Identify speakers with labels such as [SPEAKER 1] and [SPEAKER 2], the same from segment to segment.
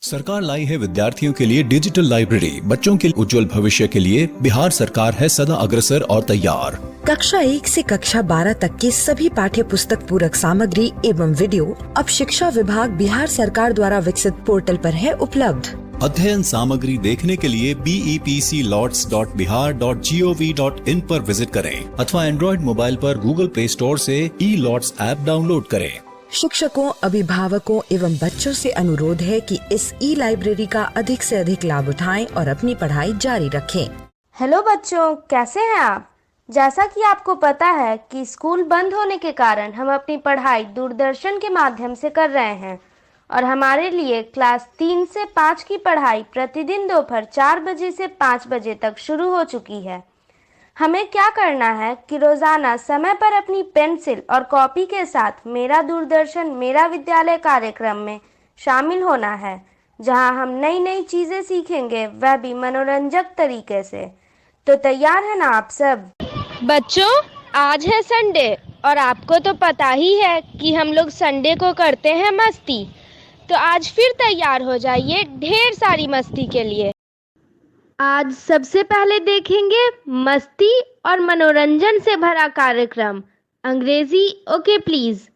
[SPEAKER 1] सरकार लाई है विद्यार्थियों के लिए डिजिटल लाइब्रेरी। बच्चों के उज्जवल भविष्य के लिए बिहार सरकार है सदा अग्रसर और तैयार।
[SPEAKER 2] कक्षा 1 से कक्षा 12 तक की सभी पाठ्य पुस्तक पूरक सामग्री एवं वीडियो अब शिक्षा विभाग बिहार सरकार द्वारा विकसित पोर्टल पर है उपलब्ध।
[SPEAKER 1] अध्ययन सामग्री देखने के लिए BEPCLots.bihar.gov.in पर विजिट करें अथवा एंड्रॉइड मोबाइल पर गूगल प्ले स्टोर से E-Lots ऐप डाउनलोड करें।
[SPEAKER 2] शिक्षकों, अभिभावकों एवं बच्चों से अनुरोध है कि इस ई-लाइब्रेरी का अधिक से अधिक लाभ उठाएं और अपनी पढ़ाई जारी रखें।
[SPEAKER 3] हेलो बच्चों, कैसे हैं आप? जैसा कि आपको पता है कि स्कूल बंद होने के कारण हम अपनी पढ़ाई दूरदर्शन के माध्यम से कर रहे हैं और हमारे लिए क्लास 3 से 5 की पढ़ाई प्रतिदिन दोपहर 4 बजे से 5 बजे तक शुरू हो चुकी है। हमें क्या करना है कि रोज़ाना समय पर अपनी पेंसिल और कॉपी के साथ मेरा दूरदर्शन मेरा विद्यालय कार्यक्रम में शामिल होना है, जहां हम नई नई चीज़ें सीखेंगे, वह भी मनोरंजक तरीके से। तो तैयार है ना आप सब?
[SPEAKER 4] बच्चों, आज है संडे और आपको तो पता ही है कि हम लोग संडे को करते हैं मस्ती। तो आज फिर तैयार हो जाइए ढेर सारी मस्ती के लिए। आज सबसे पहले देखेंगे मस्ती और मनोरंजन से भरा कार्यक्रम अंग्रेजी ओके प्लीज।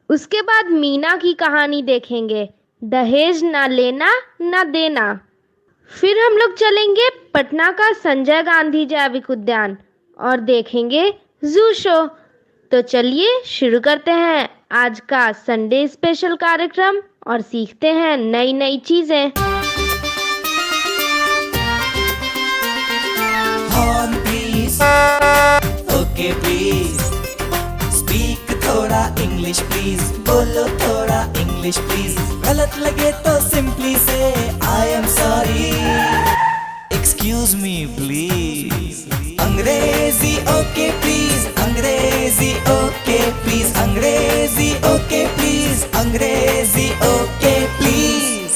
[SPEAKER 4] उसके बाद मीना की कहानी देखेंगे, दहेज ना लेना ना देना। फिर हम लोग चलेंगे पटना का संजय गांधी जैविक उद्यान और देखेंगे जू शो। तो चलिए शुरू करते हैं आज का संडे स्पेशल कार्यक्रम और सीखते हैं नई नई चीजें।
[SPEAKER 5] ओके प्लीज स्पीक थोड़ा इंग्लिश प्लीज, बोलो थोड़ा इंग्लिश प्लीज। गलत लगे तो सिंपली से I am sorry, excuse me please. अंग्रेजी ओके प्लीज, अंग्रेजी ओके प्लीज, अंग्रेजी ओके प्लीज, अंग्रेजी ओके प्लीज।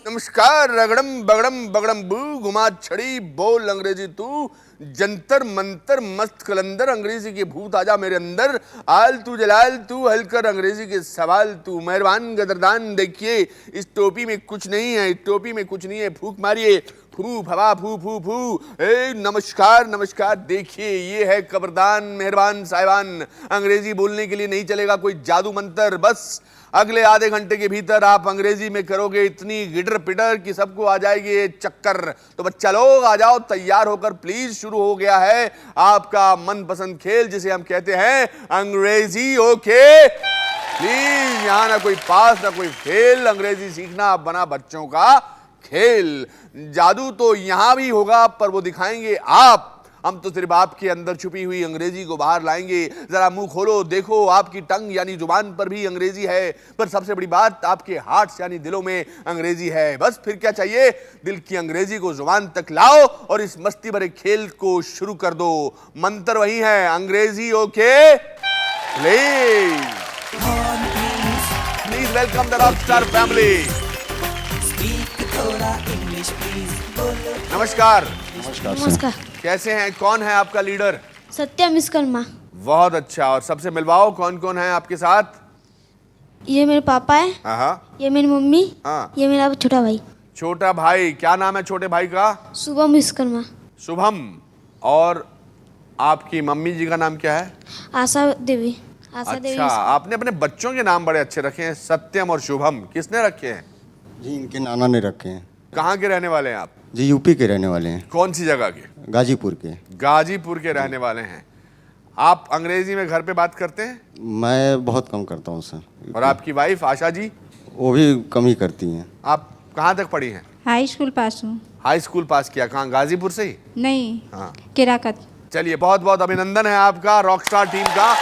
[SPEAKER 6] नमस्कार, रगड़म बगड़म बगड़म बू, घुमा छड़ी बोल अंग्रेजी तू, जंतर मंतर मस्त कलंदर, अंग्रेजी के भूत आजा मेरे अंदर, आल तू जलाल तू हल कर अंग्रेजी के सवाल तू, मेहरबान गदरदान देखिए इस टोपी में कुछ नहीं है, इस टोपी में कुछ नहीं है, फूक मारिए फू फवा फू फू फू। ए नमस्कार नमस्कार, देखिए ये है कब्रदान मेहरबान साहिबान। अंग्रेजी बोलने के लिए नहीं चलेगा कोई जादू मंतर, बस अगले आधे घंटे के भीतर आप अंग्रेजी में करोगे इतनी गिटर पिटर कि सबको आ जाएगी ये चक्कर। तो बच्चा लोग आ जाओ तैयार होकर प्लीज, शुरू हो गया है आपका मनपसंद खेल जिसे हम कहते हैं अंग्रेजी ओके प्लीज। यहाँ ना कोई पास ना कोई फेल, अंग्रेजी सीखना बना बच्चों का खेल। जादू तो यहां भी होगा पर वो दिखाएंगे आप, हम तो सिर्फ आपके अंदर छुपी हुई अंग्रेजी को बाहर लाएंगे। जरा मुंह खोलो, देखो आपकी टंग यानी जुबान पर भी अंग्रेजी है, पर सबसे बड़ी बात आपके हार्ट्स यानी दिलों में अंग्रेजी है। बस फिर क्या चाहिए, दिल की अंग्रेजी को जुबान तक लाओ और इस मस्ती भरे खेल को शुरू कर दो। मंत्र वही है, अंग्रेजी okay please. Please welcome the Rockstar family. नमस्कार।
[SPEAKER 4] नमस्कार।
[SPEAKER 6] कैसे हैं, कौन है आपका लीडर?
[SPEAKER 4] सत्यम विश्वकर्मा।
[SPEAKER 6] बहुत अच्छा, और सबसे मिलवाओ कौन कौन है आपके साथ?
[SPEAKER 4] ये मेरे पापा है, ये मेरी मम्मी, ये मेरा छोटा भाई।
[SPEAKER 6] छोटा भाई, क्या नाम है छोटे भाई का?
[SPEAKER 4] शुभम विश्वकर्मा।
[SPEAKER 6] शुभम। और आपकी मम्मी जी का नाम क्या है?
[SPEAKER 4] आशा देवी।
[SPEAKER 6] अच्छा, आपने अपने बच्चों के नाम बड़े अच्छे रखे हैं, सत्यम और शुभम। किसने रखे हैं?
[SPEAKER 7] जी इनके नाना ने रखे हैं।
[SPEAKER 6] कहाँ के रहने वाले हैं आप?
[SPEAKER 7] जी यूपी के रहने वाले हैं।
[SPEAKER 6] कौन सी जगह के?
[SPEAKER 7] गाजीपुर के।
[SPEAKER 6] गाजीपुर के रहने वाले हैं। आप अंग्रेजी में घर पे बात करते हैं?
[SPEAKER 7] मैं बहुत कम करता हूँ सर।
[SPEAKER 6] और आपकी वाइफ आशा जी?
[SPEAKER 7] वो भी कम ही करती हैं।
[SPEAKER 6] आप कहाँ तक पढ़ी हैं?
[SPEAKER 8] हाई स्कूल पास हूँ।
[SPEAKER 6] हाई स्कूल पास किया, कहाँ, गाजीपुर से ही?
[SPEAKER 8] नहीं,
[SPEAKER 6] हाँ,
[SPEAKER 8] केराकत।
[SPEAKER 6] चलिए बहुत बहुत अभिनंदन है आपका रॉकस्टार टीम का।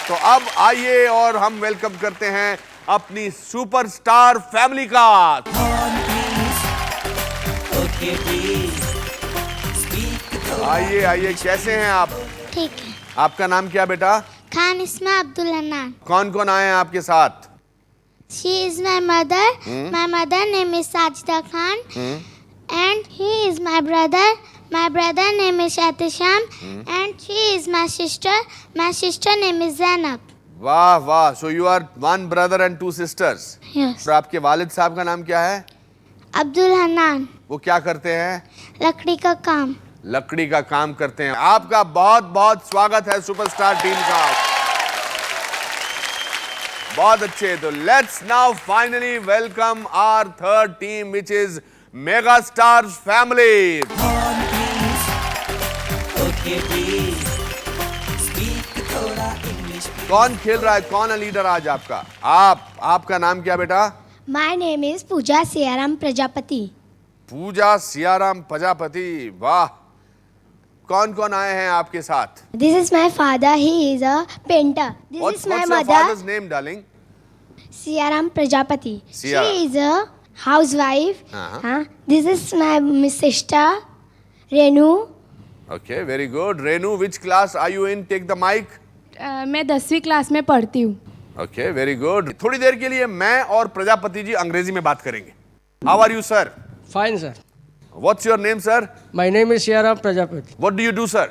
[SPEAKER 6] तो अब आइए और हम वेलकम करते हैं अपनी सुपरस्टार फैमिली का। आइए आइए, कैसे हैं आप?
[SPEAKER 9] ठीक है।
[SPEAKER 6] आपका नाम क्या बेटा?
[SPEAKER 9] खान इस्मा अब्दुल हन्नान।
[SPEAKER 6] कौन कौन आए हैं आपके साथ?
[SPEAKER 9] She is my mother. My mother name is Sajida Khan. And he is my brother. My brother name is Shahtisham. And she is my sister. My sister name is Zainab.
[SPEAKER 6] वाह वाह, so you are one brother and two sisters.
[SPEAKER 9] Yes.
[SPEAKER 6] और आपके वालिद साहब का नाम क्या है?
[SPEAKER 9] अब्दुल हन्नान।
[SPEAKER 6] वो क्या करते हैं?
[SPEAKER 9] लकड़ी का काम।
[SPEAKER 6] लकड़ी का काम करते हैं। आपका बहुत बहुत स्वागत है सुपरस्टार टीम का। बहुत अच्छे। तो let's now finally welcome our third team which is mega stars family.
[SPEAKER 5] Okay please speak थोड़ा इंग्लिश।
[SPEAKER 6] कौन खेल रहा है? कौन है लीडर आज आपका? आपका नाम क्या बेटा?
[SPEAKER 9] माय नेम इज पूजा सियाराम प्रजापति।
[SPEAKER 6] पूजा सियाराम प्रजापति, वाह। कौन कौन आए हैं आपके साथ?
[SPEAKER 9] This is my father, he is a painter. This is my
[SPEAKER 6] What's your
[SPEAKER 9] mother,
[SPEAKER 6] father's name, darling?
[SPEAKER 9] Siyaram Prajapati.
[SPEAKER 6] Siyaram.
[SPEAKER 9] She is a housewife.
[SPEAKER 6] Uh-huh.
[SPEAKER 9] This is my sister Renu.
[SPEAKER 6] Okay, very good. Renu, which class are you in? Take the mic.
[SPEAKER 8] मैं 10वीं class में पढ़ती हूँ।
[SPEAKER 6] Okay, very good. थोड़ी देर के लिए मैं और प्रजापति जी अंग्रेजी में बात करेंगे। How are you, sir?
[SPEAKER 10] Fine, sir.
[SPEAKER 6] What's your name, sir?
[SPEAKER 10] My name is Siaram Prajapati.
[SPEAKER 6] What do you do, sir?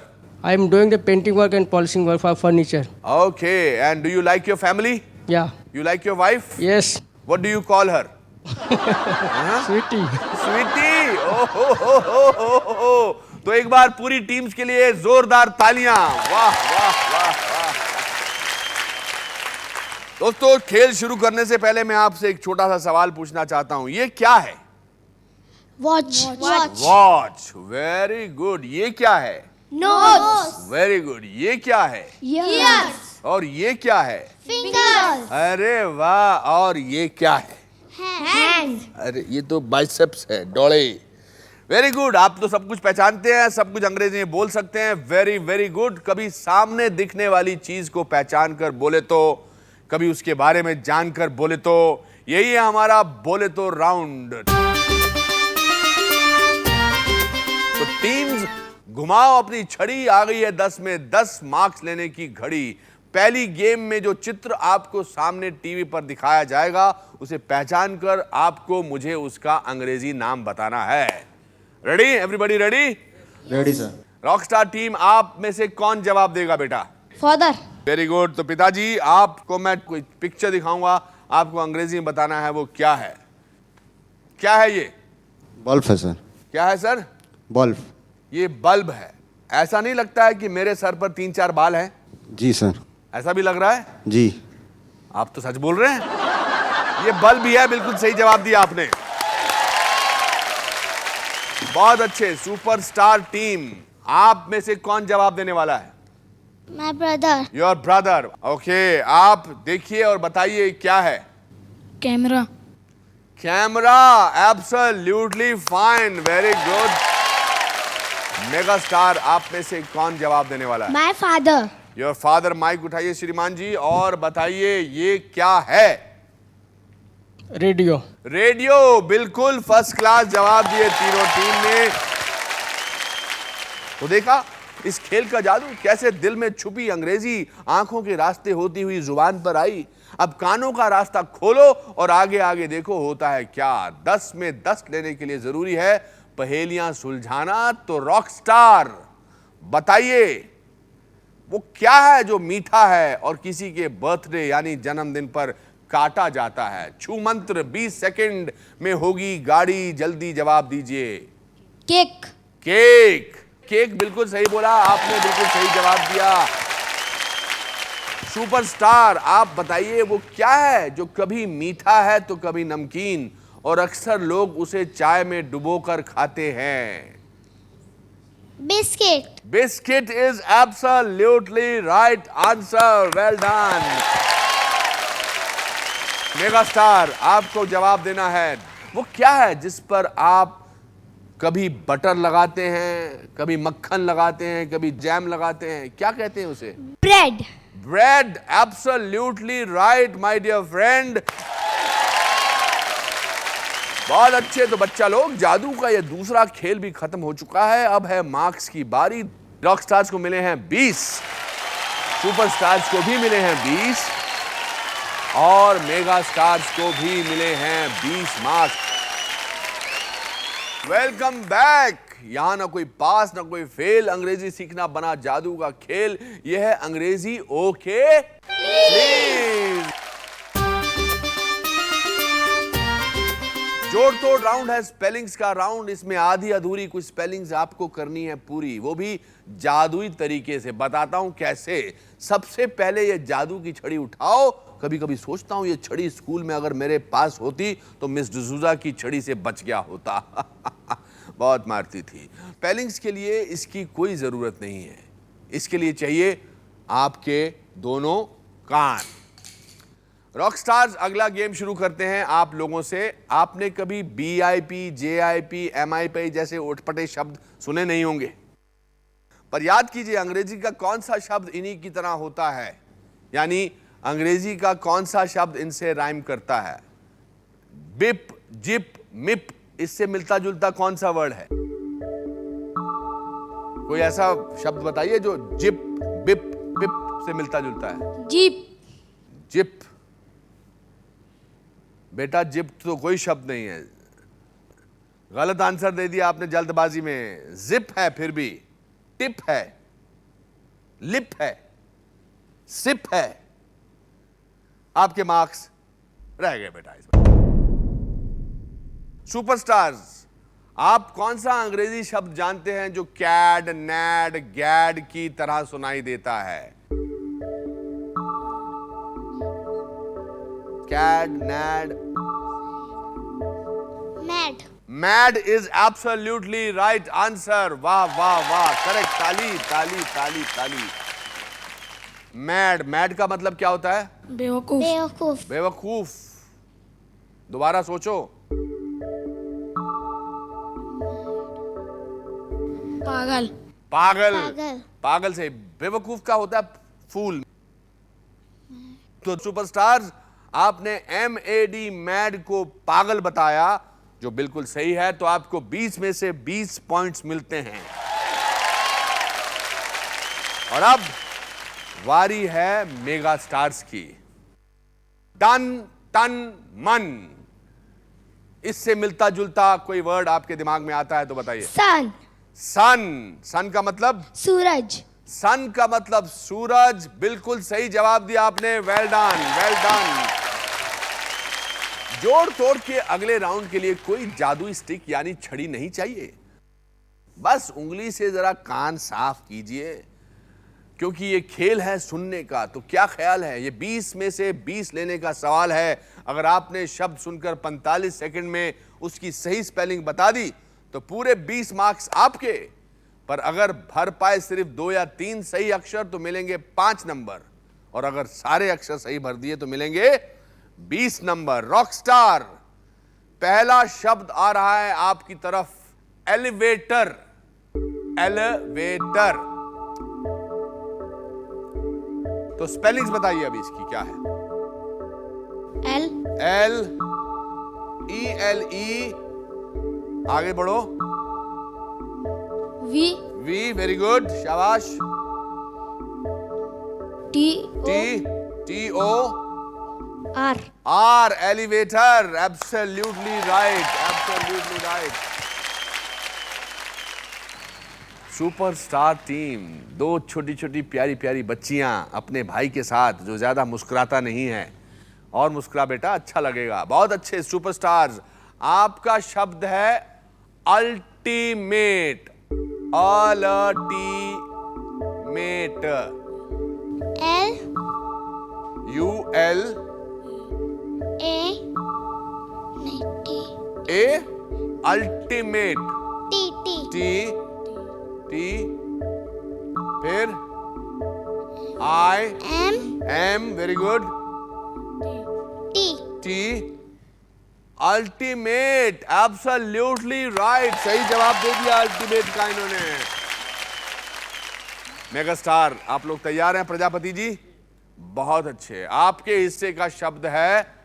[SPEAKER 10] I am doing the painting work and polishing work for furniture.
[SPEAKER 6] Okay, and do you like your family?
[SPEAKER 10] Yeah.
[SPEAKER 6] You like your wife?
[SPEAKER 10] Yes.
[SPEAKER 6] What do you call her?
[SPEAKER 10] Sweetie.
[SPEAKER 6] Sweetie. Oh. तो एक बार पूरी teams के लिए जोरदार तालियां। वाह वाह वाह वाह। दोस्तों, खेल शुरू करने से पहले मैं आपसे एक छोटा सा सवाल पूछना चाहता हूं। ये क्या है?
[SPEAKER 9] वॉच।
[SPEAKER 6] वॉच। Very good. ये क्या है?
[SPEAKER 9] नोज।
[SPEAKER 6] Very good. ये क्या है?
[SPEAKER 9] ईयर्स।
[SPEAKER 6] और ये क्या है?
[SPEAKER 9] फिंगर्स।
[SPEAKER 6] अरे वाह। और ये क्या है?
[SPEAKER 9] हैंड्स।
[SPEAKER 6] अरे ये तो बाइसेप्स है, डोळे। Very good. आप तो सब कुछ पहचानते हैं, सब कुछ अंग्रेजी में बोल सकते हैं। Very very good. कभी सामने दिखने वाली चीज को पहचान कर बोले तो, कभी उसके बारे में जानकर बोले तो। यही है हमारा बोले तो राउंड। तो टीम्स घुमाओ अपनी छड़ी। आ गई है 10 में 10 मार्क्स लेने की घड़ी। पहली गेम में जो चित्र आपको सामने टीवी पर दिखाया जाएगा, उसे पहचान कर आपको मुझे उसका अंग्रेजी नाम बताना है। Ready? Everybody ready?
[SPEAKER 7] Ready sir.
[SPEAKER 6] Rockstar team, आप में से कौन जवाब देगा बेटा?
[SPEAKER 9] फादर।
[SPEAKER 6] Very good. तो पिताजी, आपको मैं कोई पिक्चर दिखाऊंगा, आपको अंग्रेजी में बताना है वो क्या है। क्या है ये?
[SPEAKER 7] बल्ब है सर।
[SPEAKER 6] क्या है सर?
[SPEAKER 7] बल्ब।
[SPEAKER 6] ये बल्ब है। ऐसा नहीं लगता है कि मेरे सर पर 3-4 बाल हैं?
[SPEAKER 7] जी सर।
[SPEAKER 6] ऐसा भी लग रहा है?
[SPEAKER 7] जी।
[SPEAKER 6] आप तो सच बोल रहे हैं। ये बल्ब ही है। बिल्कुल सही जवाब दिया आपने। बहुत अच्छे। सुपरस्टार टीम, आप में से कौन जवाब देने वाला है?
[SPEAKER 9] My brother.
[SPEAKER 6] Your brother. Okay, आप देखिए और बताइए क्या है?
[SPEAKER 8] Camera.
[SPEAKER 6] Camera. Absolutely fine. Very good. Mega star, आप में से कौन जवाब देने वाला है?
[SPEAKER 9] My father.
[SPEAKER 6] Your father. Mike उठाइए श्रीमान जी और बताइए ये क्या है?
[SPEAKER 10] रेडियो।
[SPEAKER 6] रेडियो। बिल्कुल फर्स्ट क्लास जवाब दिए तीनों टीम ने। तो देखा इस खेल का जादू, कैसे दिल में छुपी अंग्रेजी आंखों के रास्ते होती हुई जुबान पर आई। अब कानों का रास्ता खोलो और आगे आगे देखो होता है क्या। 10 में 10 लेने के लिए जरूरी है पहेलियां सुलझाना। तो रॉकस्टार, बताइए वो क्या है जो मीठा है और किसी के बर्थडे यानी जन्मदिन पर काटा जाता है। छू मंत्र 20 सेकंड में होगी गाड़ी। जल्दी जवाब दीजिए।
[SPEAKER 9] केक।
[SPEAKER 6] केक। केक बिल्कुल सही बोला आपने, बिल्कुल सही जवाब दिया। सुपरस्टार, आप बताइए वो क्या है जो कभी मीठा है तो कभी नमकीन, और अक्सर लोग उसे चाय में डुबोकर खाते हैं।
[SPEAKER 9] Biscuit.
[SPEAKER 6] Biscuit is absolutely right answer. Well done. Mega star, आपको जवाब देना है वो क्या है जिस पर आप कभी बटर लगाते हैं, कभी मक्खन लगाते हैं, कभी जैम लगाते हैं। क्या कहते हैं उसे?
[SPEAKER 9] Bread.
[SPEAKER 6] Bread. Absolutely right my dear friend. बहुत अच्छे। तो बच्चा लोग, जादू का ये दूसरा खेल भी खत्म हो चुका है। अब है मार्क्स की बारी। रॉक स्टार्स को मिले हैं 20, सुपरस्टार्स को भी मिले हैं 20 और मेगा स्टार्स को भी मिले हैं 20 मार्क्स। Welcome back. यहां ना कोई पास ना कोई फेल, अंग्रेजी सीखना बना जादू का खेल। यह है अंग्रेजी ओके प्लीज। जोड़ तोड़ राउंड है स्पेलिंग्स का राउंड। इसमें आधी अधूरी कुछ स्पेलिंग्स आपको करनी है पूरी, वो भी जादुई तरीके से। बताता हूं कैसे। सबसे पहले ये जादू की छड़ी उठाओ। कभी कभी सोचता हूं ये छड़ी स्कूल में अगर मेरे पास होती तो मिस डिसूजा की छड़ी से बच गया होता। बहुत मारती थी। स्पेलिंग्स के लिए इसकी कोई जरूरत नहीं है, इसके लिए चाहिए आपके दोनों कान। रॉक स्टार्स अगला गेम शुरू करते हैं आप लोगों से। आपने कभी BIP, JIP, MIP जैसे उठपटे शब्द सुने नहीं होंगे, पर याद कीजिए अंग्रेजी का कौन सा शब्द इन्हीं की तरह होता है, यानी अंग्रेजी का कौन सा शब्द इनसे राइम करता है। बिप, जिप, मिप, इससे मिलता जुलता कौन सा वर्ड है? कोई ऐसा शब्द बताइए जो जिप, बिप, बिप से मिलता जुलता है।
[SPEAKER 8] जीप।
[SPEAKER 6] जिप। बेटा जिप तो कोई शब्द नहीं है, गलत आंसर दे दिया आपने जल्दबाजी में। जिप है फिर भी, टिप है, लिप है, सिप है। आपके मार्क्स रह गए बेटा इस बार। सुपरस्टार्स, आप कौन सा अंग्रेजी शब्द जानते हैं जो कैड, नैड, गैड की तरह सुनाई देता है? Cad, nad,
[SPEAKER 9] mad.
[SPEAKER 6] Mad is absolutely right answer. वाह वाह वाह, करेक्ट। ताली ताली ताली ताली। मैड, मैड का मतलब क्या होता है?
[SPEAKER 8] बेवकूफ।
[SPEAKER 9] बेवकूफ।
[SPEAKER 6] बेवकूफ। दोबारा सोचो।
[SPEAKER 8] पागल।
[SPEAKER 6] पागल।
[SPEAKER 9] पागल।
[SPEAKER 6] पागल से बेवकूफ का होता है फूल। तो सुपरस्टार्स, आपने MAD मैड को पागल बताया, जो बिल्कुल सही है। तो आपको 20 में से 20 पॉइंट्स मिलते हैं। और अब वारी है मेगा स्टार्स की। तन, तन, मन, इससे मिलता जुलता कोई वर्ड आपके दिमाग में आता है तो बताइए।
[SPEAKER 9] सन।
[SPEAKER 6] सन। सन का मतलब?
[SPEAKER 9] सूरज।
[SPEAKER 6] सन का मतलब सूरज। बिल्कुल सही जवाब दिया आपने। Well done, well done. जोड़ तोड़ के अगले राउंड के लिए कोई जादुई स्टिक यानी छड़ी नहीं चाहिए। बस उंगली से जरा कान साफ कीजिए, क्योंकि ये खेल है सुनने का। तो क्या ख्याल है, ये 20 में से 20 लेने का सवाल है। अगर आपने शब्द सुनकर 45 सेकंड में उसकी सही स्पेलिंग बता दी तो पूरे 20 मार्क्स आपके। पर अगर भर पाए सिर्फ 2 या 3 सही अक्षर तो मिलेंगे 5 नंबर, और अगर सारे अक्षर सही भर दिए तो मिलेंगे 20 नंबर। रॉकस्टार, पहला शब्द आ रहा है आपकी तरफ। एलिवेटर। एलिवेटर। तो स्पेलिंग्स बताइए अभी इसकी क्या है।
[SPEAKER 9] एल।
[SPEAKER 6] LELE। आगे बढ़ो।
[SPEAKER 8] वी।
[SPEAKER 6] V, वेरी गुड, शाबाश। TO। R, elevator. Absolutely right, absolutely right. Superstar team, 2 छोटी छोटी प्यारी प्यारी बच्चियां अपने भाई के साथ, जो ज्यादा मुस्कुराता नहीं है। और मुस्कुरा बेटा, अच्छा लगेगा। बहुत अच्छे सुपरस्टार्स। आपका शब्द है ultimate. Ultimate.
[SPEAKER 9] L
[SPEAKER 6] UL
[SPEAKER 9] A नहीं T
[SPEAKER 6] A, ultimate.
[SPEAKER 9] T
[SPEAKER 6] T फिर I M, very good. T, ultimate. Absolutely right, सही जवाब दे दिया अल्टीमेट का इन्होंने। मेगास्टार, आप लोग तैयार हैं? प्रजापति जी, बहुत अच्छे। आपके हिस्से का शब्द है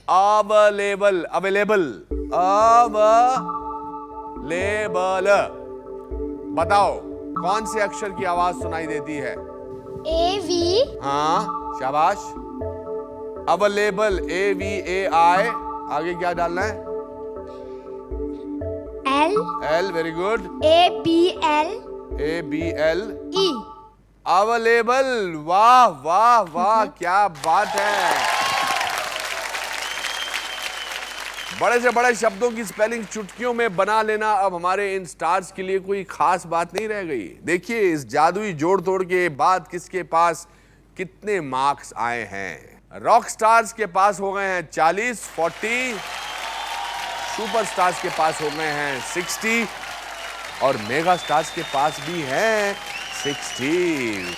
[SPEAKER 6] अवेलेबल। अवेलेबल। अवेलेबल। बताओ कौन से अक्षर की आवाज सुनाई देती है?
[SPEAKER 9] AV
[SPEAKER 6] हाँ, शाबाश। अवेलेबल। AVAI। आगे क्या डालना है? L, very good.
[SPEAKER 9] ABL
[SPEAKER 6] ABL।
[SPEAKER 9] E
[SPEAKER 6] available. वाह वाह वाह, क्या बात है। बड़े से बड़े शब्दों की स्पेलिंग चुटकियों में बना लेना अब हमारे इन स्टार्स के लिए कोई खास बात नहीं रह गई। देखिए इस जादुई जोड़ तोड़ के बाद किसके पास कितने मार्क्स आए हैं। रॉक स्टार्स के पास हो गए हैं 40, 40, सुपर स्टार्स के पास हो गए हैं 60 और मेगा स्टार्स के पास भी हैं 60।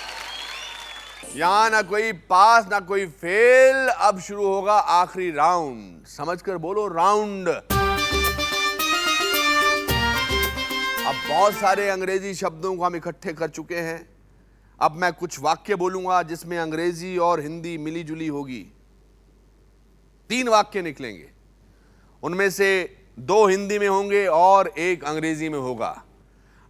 [SPEAKER 6] यहां ना कोई पास ना कोई फेल। अब शुरू होगा आखिरी राउंड। समझकर बोलो राउंड। अब बहुत सारे अंग्रेजी शब्दों को हम इकट्ठे कर चुके हैं। अब मैं कुछ वाक्य बोलूंगा जिसमें अंग्रेजी और हिंदी मिली जुली होगी। 3 वाक्य निकलेंगे, उनमें से 2 हिंदी में होंगे और 1 अंग्रेजी में होगा।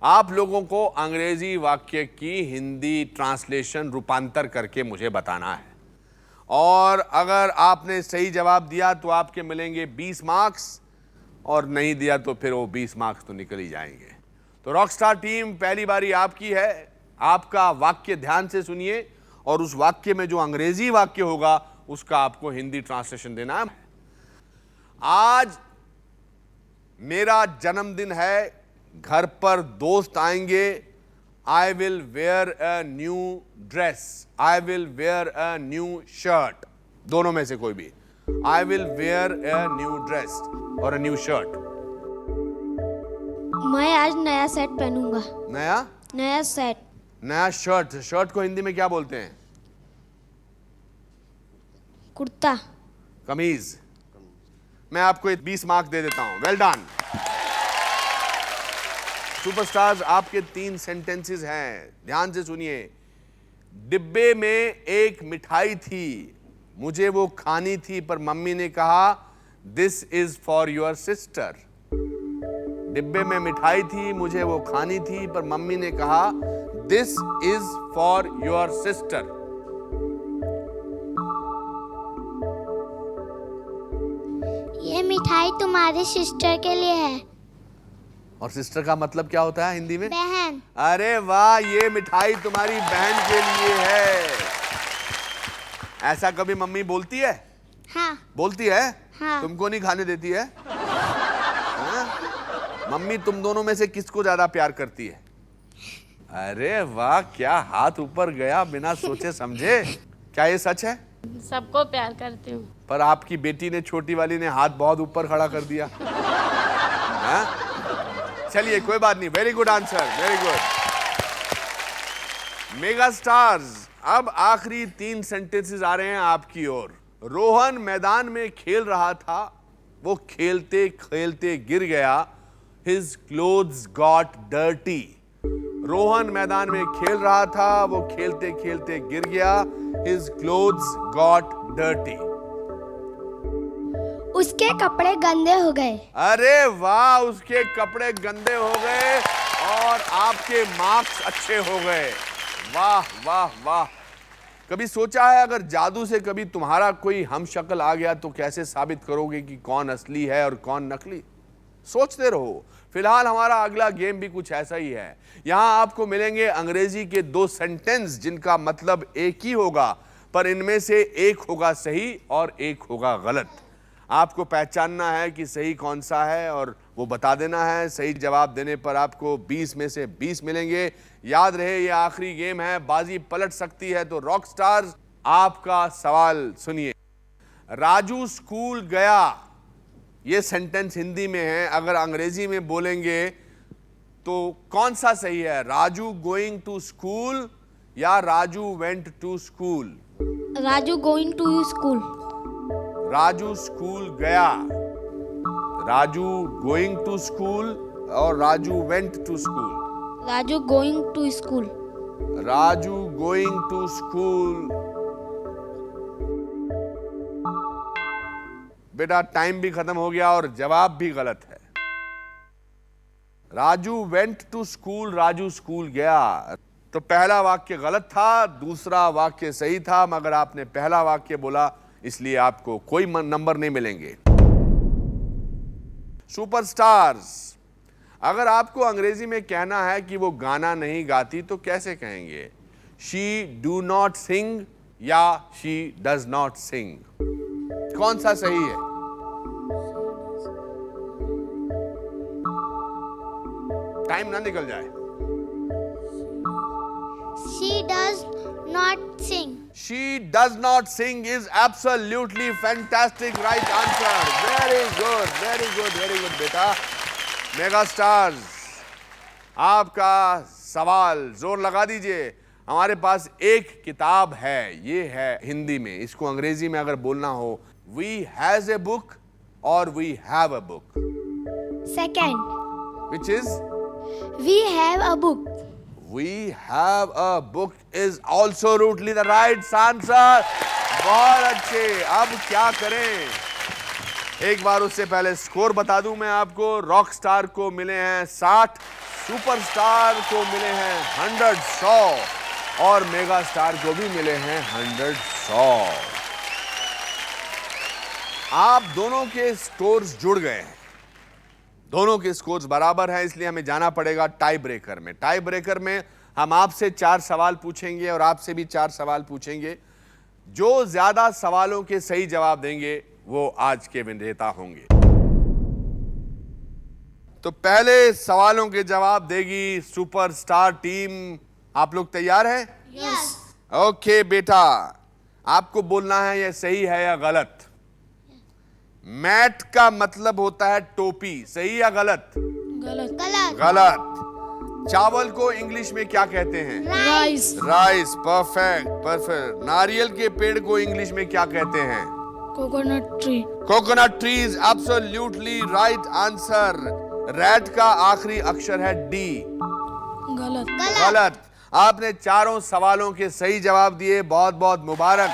[SPEAKER 6] आप लोगों को अंग्रेजी वाक्य की हिंदी ट्रांसलेशन रूपांतर करके मुझे बताना है और अगर आपने सही जवाब दिया तो आपके मिलेंगे 20 मार्क्स और नहीं दिया तो फिर वो 20 मार्क्स तो निकल ही जाएंगे। तो रॉकस्टार टीम पहली बारी आपकी है। आपका वाक्य ध्यान से सुनिए और उस वाक्य में जो अंग्रेजी वाक्य होगा उसका आपको हिंदी ट्रांसलेशन देना है। आज मेरा जन्मदिन है, घर पर दोस्त आएंगे। I will where a new dress, I will where a new shirt, दोनों में से कोई भी। I will where a new dress और अ न्यू शर्ट।
[SPEAKER 9] मैं आज नया सेट पहनूंगा।
[SPEAKER 6] नया
[SPEAKER 9] सेट।
[SPEAKER 6] नया शर्ट। शर्ट को हिंदी में क्या बोलते हैं?
[SPEAKER 9] कुर्ता।
[SPEAKER 6] कमीज। मैं आपको 20 मार्क दे देता हूं। Well done. सुपरस्टार्स आपके 3 सेंटेंसेस हैं, ध्यान से सुनिए। डिब्बे में एक मिठाई थी, मुझे वो खानी थी पर मम्मी ने कहा this is for your sister. डिब्बे में मिठाई थी, मुझे वो खानी थी पर मम्मी ने कहा this is for your sister.
[SPEAKER 9] ये मिठाई तुम्हारी सिस्टर के लिए है।
[SPEAKER 6] और सिस्टर का मतलब क्या होता है हिंदी में?
[SPEAKER 9] बहन।
[SPEAKER 6] अरे वाह, ये मिठाई तुम्हारी बहन के लिए है। ऐसा कभी मम्मी बोलती है?
[SPEAKER 9] हाँ।
[SPEAKER 6] बोलती है?
[SPEAKER 9] हाँ।
[SPEAKER 6] तुमको नहीं खाने देती है? हाँ? मम्मी तुम दोनों में से किसको ज्यादा प्यार करती है? अरे वाह, क्या हाथ ऊपर गया बिना सोचे समझे। क्या ये सच है?
[SPEAKER 8] सबको प्यार करती हूँ।
[SPEAKER 6] पर आपकी बेटी ने, छोटी वाली ने हाथ बहुत ऊपर खड़ा कर दिया। हाँ? चलिए कोई बात नहीं, very good answer, very good. Mega stars, अब आखिरी 3 सेंटेंसेस आ रहे हैं आपकी ओर। रोहन मैदान में खेल रहा था, वो खेलते खेलते गिर गया, his clothes got dirty. Rohan मैदान में खेल रहा था, वो खेलते खेलते गिर गया, हिज क्लोथ्स गॉट डर्टी।
[SPEAKER 9] उसके कपड़े गंदे हो गए।
[SPEAKER 6] अरे वाह, उसके कपड़े गंदे हो गए और आपके मार्क्स अच्छे हो गए। वाह वाह वाह। कभी सोचा है अगर जादू से कभी तुम्हारा कोई हमशक्ल आ गया तो कैसे साबित करोगे कि कौन असली है और कौन नकली? सोचते रहो। फिलहाल हमारा अगला गेम भी कुछ ऐसा ही है। यहां आपको मिलेंगे अंग्रेजी के 2 सेंटेंस जिनका मतलब एक ही होगा, पर इनमें से एक होगा सही और एक होगा गलत। आपको पहचानना है कि सही कौन सा है और वो बता देना है। सही जवाब देने पर आपको 20 में से 20 मिलेंगे। याद रहे ये आखिरी गेम है, बाजी पलट सकती है। तो रॉक स्टार्स, आपका सवाल सुनिए। राजू स्कूल गया, ये सेंटेंस हिंदी में है। अगर अंग्रेजी में बोलेंगे तो कौन सा सही है? राजू गोइंग टू स्कूल या Raju went to school?
[SPEAKER 9] Raju going to school.
[SPEAKER 6] Raju school गया, राजू गोइंग टू स्कूल और Raju went to school.
[SPEAKER 9] Raju going to school.
[SPEAKER 6] Raju going to school. बेटा टाइम भी खत्म हो गया और जवाब भी गलत है। Raju went to school, Raju school गया। तो पहला वाक्य गलत था, दूसरा वाक्य सही था, मगर आपने पहला वाक्य बोला इसलिए आपको कोई नंबर नहीं मिलेंगे। सुपरस्टार्स, अगर आपको अंग्रेजी में कहना है कि वो गाना नहीं गाती तो कैसे कहेंगे? शी डू नॉट सिंग या शी डज नॉट सिंग? कौन सा सही है? टाइम ना निकल जाए।
[SPEAKER 9] She does not sing.
[SPEAKER 6] She does not sing is absolutely fantastic right answer. Very good, very good, very good बेटा। मेगा स्टार्स, आपका सवाल जोर लगा दीजिए। हमारे पास एक किताब है, ये है हिंदी में, इसको अंग्रेजी में अगर बोलना हो, We has a book or we have a book?
[SPEAKER 9] Second,
[SPEAKER 6] Which is?
[SPEAKER 9] we have a book.
[SPEAKER 6] We have a book is also rudely the right answer. बहुत अच्छे। अब क्या करें? एक बार उससे पहले स्कोर बता दूं मैं आपको। रॉक स्टार को मिले हैं 60, सुपरस्टार को मिले हैं 100 100 और मेगा स्टार को भी मिले हैं 100 100। आप दोनों के स्कोर्स जुड़ गए हैं, दोनों के स्कोर्स बराबर हैं, इसलिए हमें जाना पड़ेगा टाई ब्रेकर में। टाई ब्रेकर में हम आपसे 4 सवाल पूछेंगे और आपसे भी 4 सवाल पूछेंगे। जो ज्यादा सवालों के सही जवाब देंगे वो आज के विजेता होंगे। तो पहले सवालों के जवाब देगी सुपरस्टार टीम। आप लोग तैयार हैं?
[SPEAKER 9] Yes.
[SPEAKER 6] ओके बेटा, आपको बोलना है ये सही है या गलत। मैट का मतलब होता है टोपी, सही या गलत?
[SPEAKER 9] गलत।
[SPEAKER 6] गलत। चावल को इंग्लिश में क्या कहते हैं?
[SPEAKER 9] Rice.
[SPEAKER 6] राइस। Perfect perfect. नारियल के पेड़ को इंग्लिश में क्या कहते हैं?
[SPEAKER 9] Coconut tree.
[SPEAKER 6] Coconut tree is absolutely right answer. Rat का आखिरी अक्षर है डी।
[SPEAKER 9] गलत।
[SPEAKER 6] गलत। आपने चारों सवालों के सही जवाब दिए, बहुत बहुत मुबारक।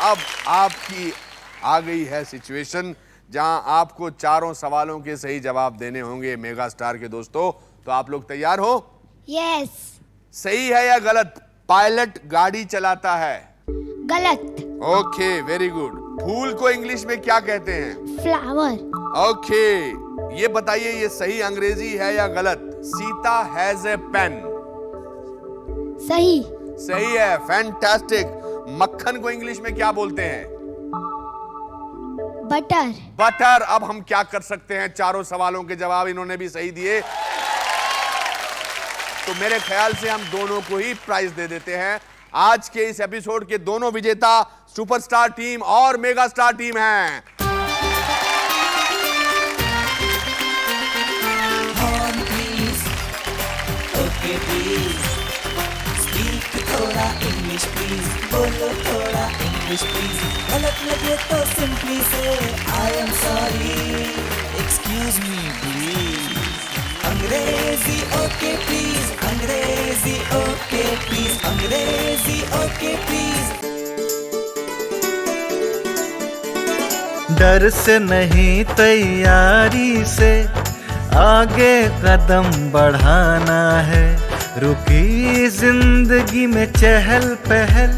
[SPEAKER 6] अब आपकी आ गई है सिचुएशन जहां आपको चारों सवालों के सही जवाब देने होंगे मेगा स्टार के दोस्तों। तो आप लोग तैयार हो?
[SPEAKER 9] Yes.
[SPEAKER 6] सही है या गलत? पायलट गाड़ी चलाता है।
[SPEAKER 9] गलत।
[SPEAKER 6] Okay, very good. फूल को इंग्लिश में क्या कहते हैं?
[SPEAKER 9] Flower.
[SPEAKER 6] ओके, ये बताइए ये सही अंग्रेजी है या गलत? Sita has a pen.
[SPEAKER 9] सही।
[SPEAKER 6] सही है, फैंटास्टिक। मक्खन को इंग्लिश में क्या बोलते हैं?
[SPEAKER 9] Butter.
[SPEAKER 6] बटर। अब हम क्या कर सकते हैं? चारों सवालों के जवाब इन्होंने भी सही दिए, तो मेरे ख्याल से हम दोनों को ही प्राइज दे देते हैं। आज के इस एपिसोड के दोनों विजेता सुपरस्टार टीम और मेगा स्टार टीम हैं।
[SPEAKER 5] Horn please, okay please, speak थोड़ा English please, बोलो थोड़ा English please, गलत लगे तो simply say I am sorry, excuse me please, अंग्रेजी okay please, अंग्रेजी okay please, अंग्रेजी okay please।
[SPEAKER 11] डर से नहीं तैयारी से आगे कदम बढ़ाना है, रुकी जिंदगी में चहल पहल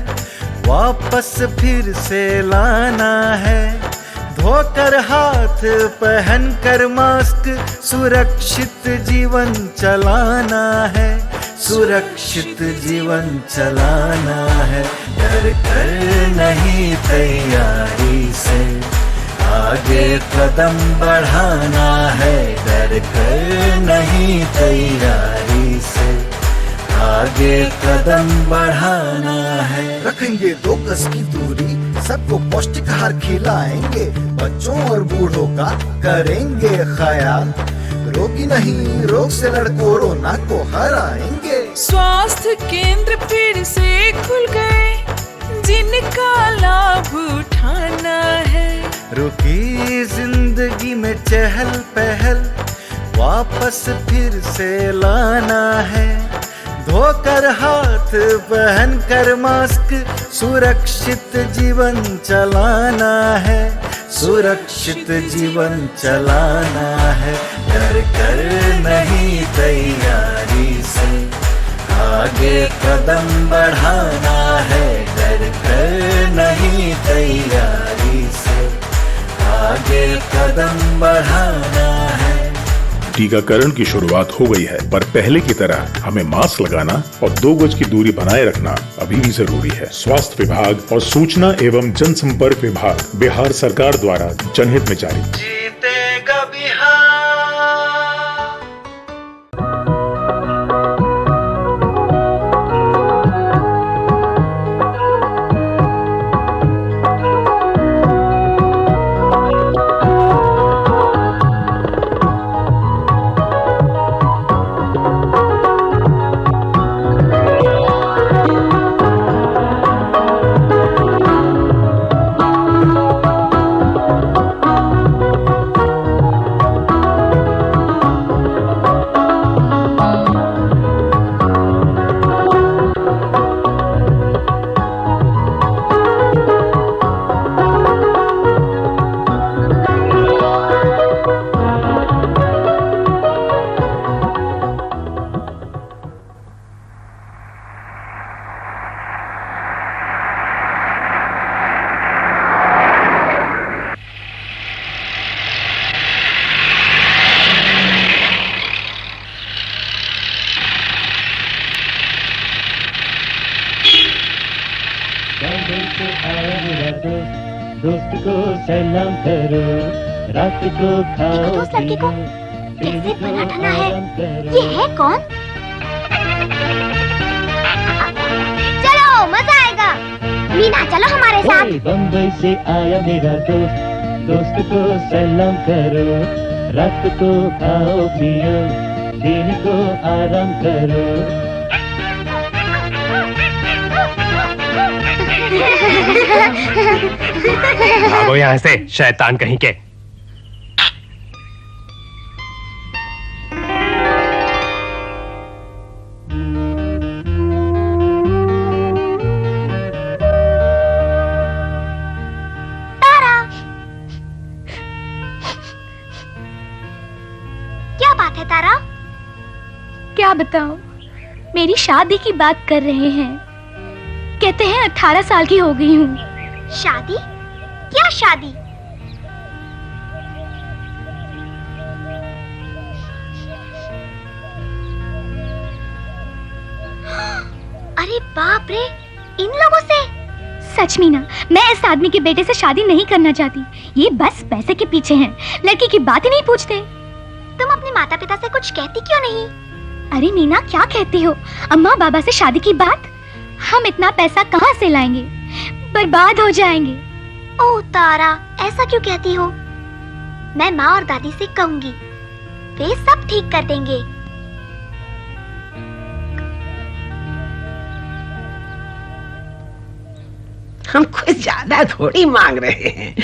[SPEAKER 11] वापस फिर से लाना है, धोकर हाथ पहन कर मास्क सुरक्षित जीवन चलाना है, सुरक्षित जीवन चलाना है, डर कर नहीं तैयारी से आगे कदम बढ़ाना है, डर कर नहीं तैयारी से आगे कदम बढ़ाना है।
[SPEAKER 12] रखेंगे 2 गज की दूरी, सबको पौष्टिक आहार खिलाएंगे, बच्चों और बूढ़ों का करेंगे ख्याल, रोगी नहीं रोग से लड़ कोरोना को हराएंगे।
[SPEAKER 13] स्वास्थ्य केंद्र फिर से खुल गए, जिनका लाभ उठाना है,
[SPEAKER 11] रुकी जिंदगी में चहल पहल वापस फिर से लाना है, धोकर हाथ पहन कर मास्क सुरक्षित जीवन चलाना है, सुरक्षित जीवन चलाना है, डर कर नहीं तैयारी से आगे कदम बढ़ाना है, डर कर नहीं तैयारी से आगे कदम बढ़ाना है।
[SPEAKER 14] टीकाकरण की शुरुआत हो गई है, पर पहले की तरह हमें मास्क लगाना और 2 गज की दूरी बनाए रखना अभी भी जरूरी है। स्वास्थ्य विभाग और सूचना एवं जनसंपर्क विभाग बिहार सरकार द्वारा जनहित में जारी।
[SPEAKER 11] जीतेगा बिहार।
[SPEAKER 15] दोस्त को सलाम करो, रात को खाओ।
[SPEAKER 9] उस लड़के को कैसे बना ठना है? ये है कौन? चलो मजा आएगा। मीना चलो हमारे साथ।
[SPEAKER 15] बम्बई से आया मेरा दोस्त, दोस्त को सलाम करो, रात को खाओ पियो, दिन को आराम करो।
[SPEAKER 16] भागो यहाँ से शैतान कहीं के।
[SPEAKER 9] क्या बात है तारा?
[SPEAKER 17] क्या बताऊं, मेरी शादी की बात कर रहे हैं। कहते हैं 18 साल की हो गई हूँ।
[SPEAKER 9] शादी? क्या शादी? अरे बाप रे, इन लोगों से?
[SPEAKER 17] सच मीना, मैं इस आदमी के बेटे से शादी नहीं करना चाहती। ये बस पैसे के पीछे हैं, लड़की की बात ही नहीं पूछते।
[SPEAKER 9] तुम अपने माता पिता से कुछ कहती क्यों नहीं?
[SPEAKER 17] अरे मीना, क्या कहती हो? अम्मा बाबा से शादी की बात? हम इतना पैसा कहाँ से लाएंगे? बर्बाद हो जाएंगे।
[SPEAKER 9] ओह तारा, ऐसा क्यों कहती हो? मैं माँ और दादी से कहूंगी, वे सब ठीक कर देंगे।
[SPEAKER 18] हम कुछ ज्यादा थोड़ी मांग रहे हैं।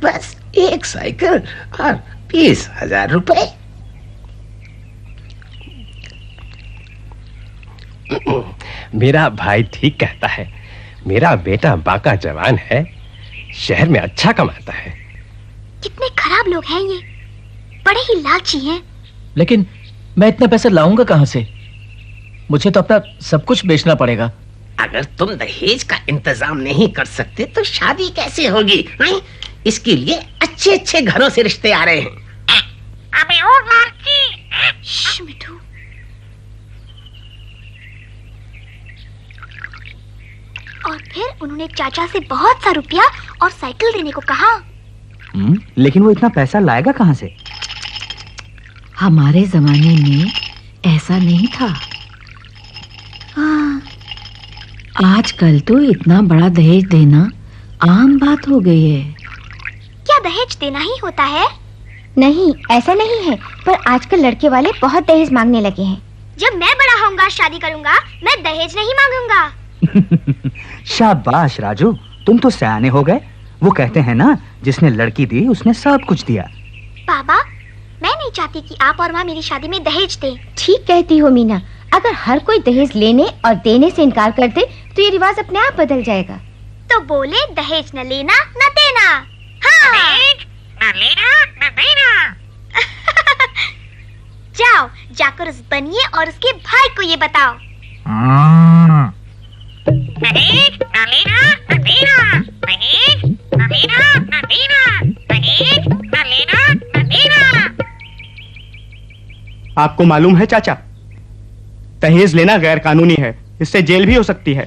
[SPEAKER 18] बस एक साइकिल और 20,000 रुपए।
[SPEAKER 16] मेरा भाई ठीक कहता है। मेरा बेटा बाका जवान है, शहर में अच्छा कमाता है।
[SPEAKER 9] कितने खराब लोग हैं ये, बड़े ही लालची हैं।
[SPEAKER 19] लेकिन मैं इतना पैसा लाऊंगा कहाँ से? मुझे तो अपना सब कुछ बेचना पड़ेगा।
[SPEAKER 18] अगर तुम दहेज का इंतजाम नहीं कर सकते तो शादी कैसे होगी? इसके लिए अच्छे अच्छे घरों से रिश्ते आ रहे हैं।
[SPEAKER 9] अबे ओ लड़की, मिठू। और फिर उन्होंने चाचा से बहुत सा रुपया और साइकिल देने को कहा।
[SPEAKER 19] लेकिन वो इतना पैसा लाएगा कहाँ से?
[SPEAKER 2] हमारे जमाने में ऐसा नहीं था। हाँ, आजकल तो इतना बड़ा दहेज देना आम बात हो गई है।
[SPEAKER 9] क्या दहेज देना ही होता है?
[SPEAKER 17] नहीं, ऐसा नहीं है, पर आजकल लड़के वाले बहुत दहेज मांगने लगे हैं।
[SPEAKER 9] जब मैं बड़ा होऊंगा, शादी करूंगा, मैं दहेज नहीं मांगूंगा।
[SPEAKER 19] शाबाश राजू, तुम तो सयाने हो गए। वो कहते हैं ना, जिसने लड़की दी उसने सब कुछ दिया।
[SPEAKER 9] पापा, मैं नहीं चाहती कि आप और माँ मेरी शादी में दहेज दें।
[SPEAKER 17] ठीक कहती हो मीना, अगर हर कोई दहेज लेने और देने से इनकार कर दे तो ये रिवाज अपने आप बदल जाएगा।
[SPEAKER 9] तो बोले दहेज न लेना न देना। हाँ। न लेना न देना। जाओ, जाकर उस बनिए और उसके भाई को ये बताओ। दहेज न लेना न देना, दहेज न लेना न देना, दहेज न लेना न देना।
[SPEAKER 20] आपको मालूम है चाचा, दहेज लेना गैर कानूनी है, इससे जेल भी हो सकती है।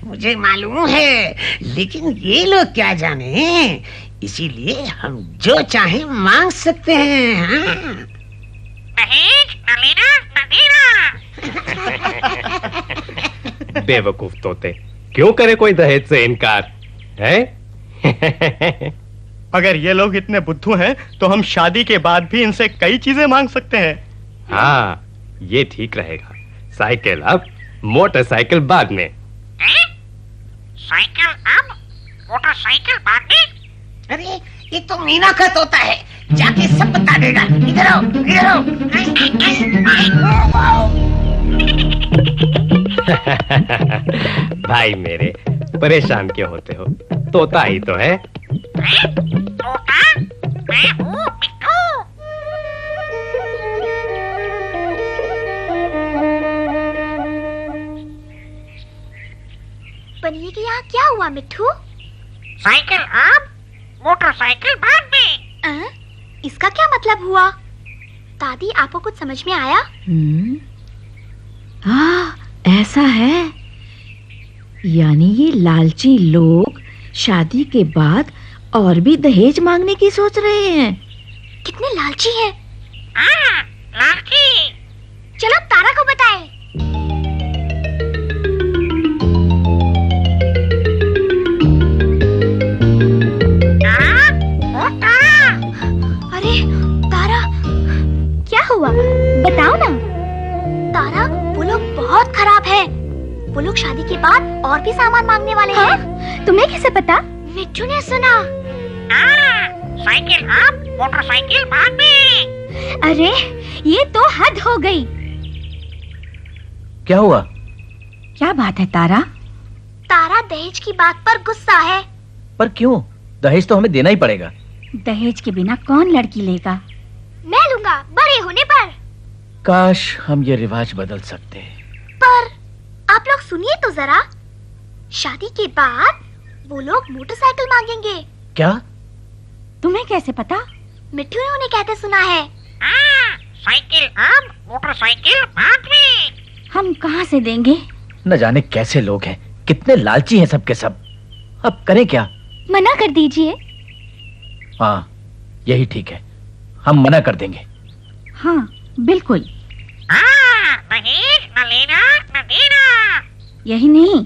[SPEAKER 18] मुझे मालूम है, लेकिन ये लोग क्या जाने, इसीलिए हम जो चाहे मांग सकते हैं।
[SPEAKER 9] दहेज न लेना न देना।
[SPEAKER 16] बेवकूफ तोते, क्यों करे कोई दहेज से इनकार है?
[SPEAKER 20] अगर ये लोग इतने बुद्धू हैं, तो हम शादी के बाद भी इनसे कई चीजें मांग सकते हैं।
[SPEAKER 16] हाँ, ये ठीक रहेगा। साइकिल अब, मोटरसाइकिल बाद में।
[SPEAKER 9] साइकिल अब, मोटरसाइकिल बाद में?
[SPEAKER 18] अरे ये तो मीना का तोता है, जाके सब बता देगा। इधर आओ, इधर आओ।
[SPEAKER 16] भाई मेरे, परेशान क्यों होते हो? तोता ही तो है।
[SPEAKER 9] तोता? मैं हूँ मिट्ठू। बनिए कि यहाँ क्या हुआ मिट्ठू? साइकिल अब, मोटरसाइकिल बाद में। इसका क्या मतलब हुआ? दादी, आपको कुछ समझ में आया?
[SPEAKER 21] ऐसा है? यानी ये लालची लोग शादी के बाद और भी दहेज मांगने की सोच रहे हैं।
[SPEAKER 17] कितने लालची हैं। लालची। चलो तारा को बताएं। अरे तारा, क्या हुआ? बताओ ना। तारा, वो लोग बहुत खराब है। वो लोग शादी के बाद और भी सामान मांगने वाले हैं। तुम्हें कैसे पता? मिट्टू ने सुना। साइकिल आप, मोटरसाइकिल बाद में। अरे ये तो हद हो गई।
[SPEAKER 19] क्या हुआ?
[SPEAKER 21] क्या बात है तारा?
[SPEAKER 17] तारा दहेज की बात पर गुस्सा है।
[SPEAKER 19] पर क्यों? दहेज तो हमें देना ही पड़ेगा।
[SPEAKER 21] दहेज के बिना कौन लड़की लेगा?
[SPEAKER 17] मैं लूंगा बड़े होने पर।
[SPEAKER 19] काश हम ये रिवाज बदल सकते।
[SPEAKER 17] पर आप लोग सुनिए तो जरा, शादी के बाद वो लोग मोटरसाइकिल मांगेंगे।
[SPEAKER 19] क्या?
[SPEAKER 21] तुम्हें कैसे पता?
[SPEAKER 17] मिट्टू ने उन्हें कहते सुना है।
[SPEAKER 22] साइकिल अब, मोटरसाइकिल बाद में।
[SPEAKER 21] हम कहाँ से देंगे?
[SPEAKER 19] न जाने कैसे लोग हैं, कितने लालची हैं सबके सब। अब करें क्या?
[SPEAKER 17] मना कर दीजिए।
[SPEAKER 19] हाँ, यही ठीक है, हम मना कर देंगे।
[SPEAKER 21] हाँ बिल्कुल।
[SPEAKER 22] दहेज न लेना न देना।
[SPEAKER 21] यही नहीं,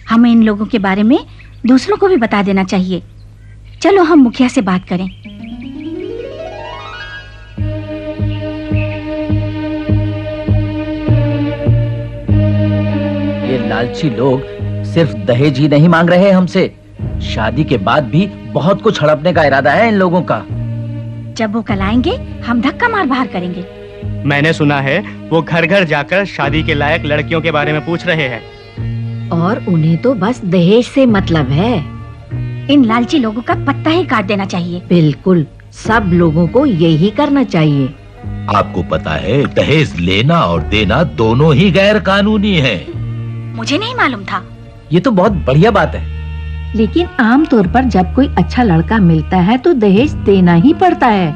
[SPEAKER 21] हमें इन लोगों के बारे में दूसरों को भी बता देना चाहिए। चलो हम मुखिया से बात करें।
[SPEAKER 19] ये लालची लोग सिर्फ दहेज ही नहीं मांग रहे हमसे, शादी के बाद भी बहुत कुछ हड़पने का इरादा है इन लोगों का।
[SPEAKER 21] जब वो कल आएंगे हम धक्का मार बाहर करेंगे।
[SPEAKER 20] मैंने सुना है वो घर घर जाकर शादी के लायक लड़कियों के बारे में पूछ रहे हैं।
[SPEAKER 21] और उन्हें तो बस दहेज से मतलब है। इन लालची लोगों का पत्ता ही काट देना चाहिए।
[SPEAKER 23] बिल्कुल, सब लोगों को यही करना चाहिए।
[SPEAKER 24] आपको पता है दहेज लेना और देना दोनों ही गैर कानूनी है।
[SPEAKER 21] मुझे नहीं मालूम था।
[SPEAKER 19] ये तो बहुत बढ़िया बात है।
[SPEAKER 23] लेकिन आमतौर पर जब कोई अच्छा लड़का मिलता है तो दहेज देना ही पड़ता है।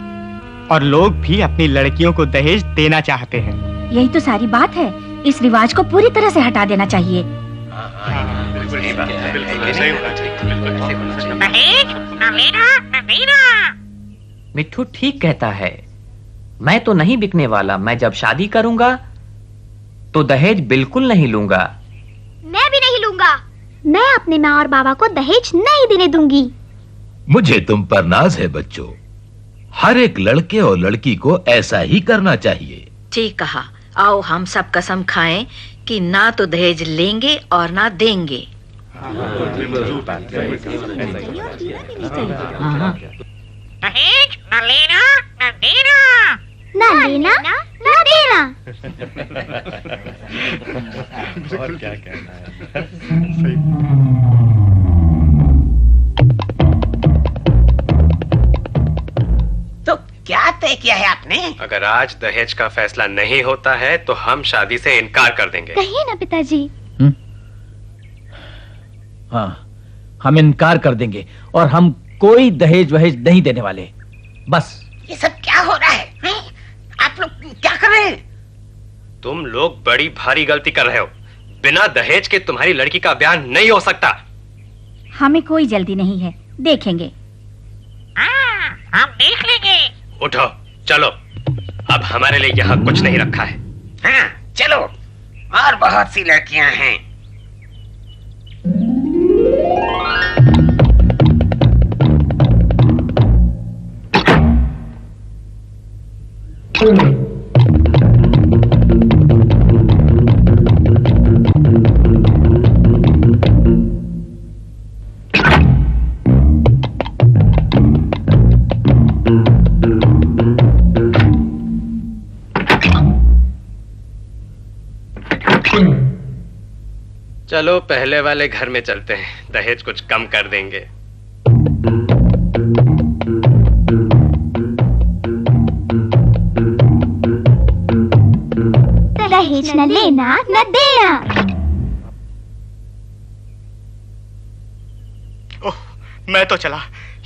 [SPEAKER 20] और लोग भी अपनी लड़कियों को दहेज देना चाहते हैं।
[SPEAKER 21] यही तो सारी बात है। इस रिवाज को पूरी तरह से हटा देना चाहिए।
[SPEAKER 25] मिट्टू ठीक कहता है। मैं तो नहीं बिकने वाला। मैं जब शादी करूंगा तो दहेज बिल्कुल नहीं लूंगा।
[SPEAKER 17] मैं भी नहीं लूंगा। मैं अपने माँ और बाबा को दहेज नहीं देने दूंगी।
[SPEAKER 24] मुझे तुम पर नाज है बच्चों। हर एक लड़के और लड़की को ऐसा ही करना चाहिए।
[SPEAKER 21] ठीक कहा। आओ हम सब कसम खाएं कि ना तो दहेज लेंगे और ना देंगे।
[SPEAKER 22] दहेज न लेना न देना।
[SPEAKER 17] ना लेना ना देना।
[SPEAKER 20] और क्या कहना है?
[SPEAKER 18] तो क्या तय किया है आपने?
[SPEAKER 16] अगर आज दहेज का फैसला नहीं होता है तो हम शादी से इनकार कर देंगे।
[SPEAKER 17] कहिए ना पिताजी।
[SPEAKER 19] हाँ, हम इनकार कर देंगे और हम कोई दहेज वहेज नहीं देने वाले। बस।
[SPEAKER 18] ये सब क्या हो रहा है? आप लोग क्या कर रहे हैं?
[SPEAKER 16] तुम लोग बड़ी भारी गलती कर रहे हो। बिना दहेज के तुम्हारी लड़की का ब्याह नहीं हो सकता।
[SPEAKER 21] हमें कोई जल्दी नहीं है, देखेंगे।
[SPEAKER 22] हम देख लेंगे।
[SPEAKER 16] उठो, चलो। अब हमारे लिए यहाँ कुछ नहीं रखा है।
[SPEAKER 18] हाँ, चलो। और बहुत सी लड़कियां हैं।
[SPEAKER 16] चलो पहले वाले घर में चलते हैं, दहेज कुछ कम कर देंगे।
[SPEAKER 17] दहेज न लेना न देना।
[SPEAKER 20] ओह, मैं तो चला।